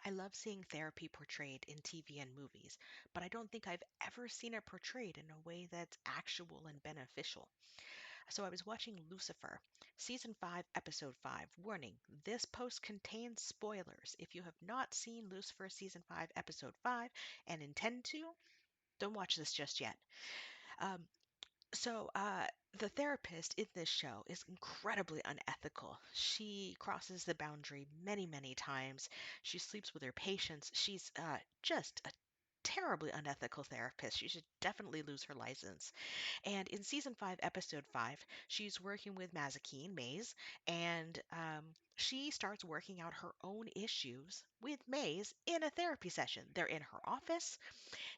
I love seeing therapy portrayed in TV and movies, but I don't think I've ever seen it portrayed in a way that's actual and beneficial. So I was watching Lucifer, season 5, episode 5. Warning, this post contains spoilers. If you have not seen Lucifer season 5, episode 5 and intend to, don't watch this just yet. Um, the therapist in this show is incredibly unethical. She crosses the boundary many, many times. She sleeps with her patients. She's just a terribly unethical therapist. She should definitely lose her license. And in season 5, episode 5, she's working with Mazakine Maze, and she starts working out her own issues with Maze in a therapy session. They're in her office.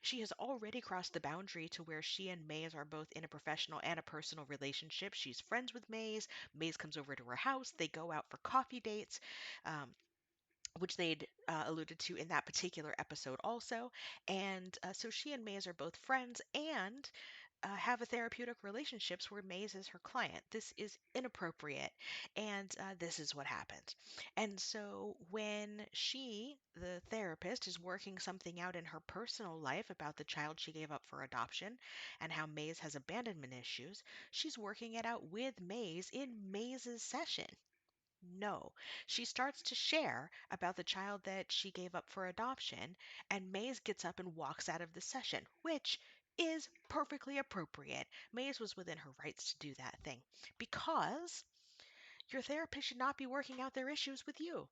She has already crossed the boundary to where she and Maze are both in a professional and a personal relationship. She's friends with Maze. Maze comes over to her house. They go out for coffee dates. Um, which they'd alluded to in that particular episode also. And so she and Maze are both friends and have a therapeutic relationships where Maze is her client. This is inappropriate, and this is what happens. And so when she, the therapist, is working something out in her personal life about the child she gave up for adoption and how Maze has abandonment issues, she's working it out with Maze in Maze's session. No, she starts to share about the child that she gave up for adoption, and Maze gets up and walks out of the session, which is perfectly appropriate. Maze was within her rights to do that thing because your therapist should not be working out their issues with you.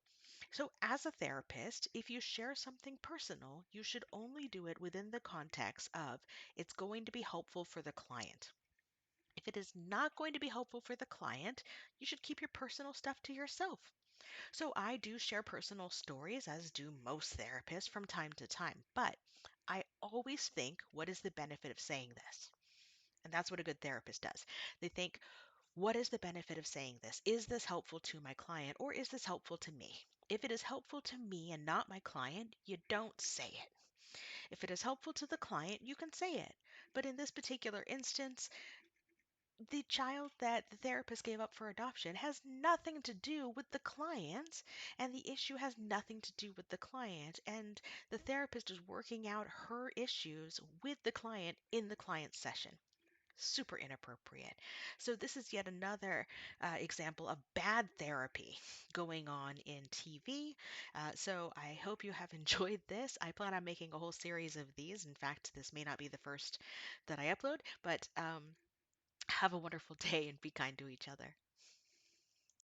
So, as a therapist, if you share something personal, you should only do it within the context of it's going to be helpful for the client. If it is not going to be helpful for the client, you should keep your personal stuff to yourself. So I do share personal stories, as do most therapists from time to time, but I always think, what is the benefit of saying this? And that's what a good therapist does. They think, what is the benefit of saying this? Is this helpful to my client or is this helpful to me? If it is helpful to me and not my client, you don't say it. If it is helpful to the client, you can say it. But in this particular instance, the child that the therapist gave up for adoption has nothing to do with the client, and the issue has nothing to do with the client. And the therapist is working out her issues with the client in the client session. Super inappropriate. So, this is yet another example of bad therapy going on in TV. So, I hope you have enjoyed this. I plan on making a whole series of these. In fact, this may not be the first that I upload, but have a wonderful day and be kind to each other.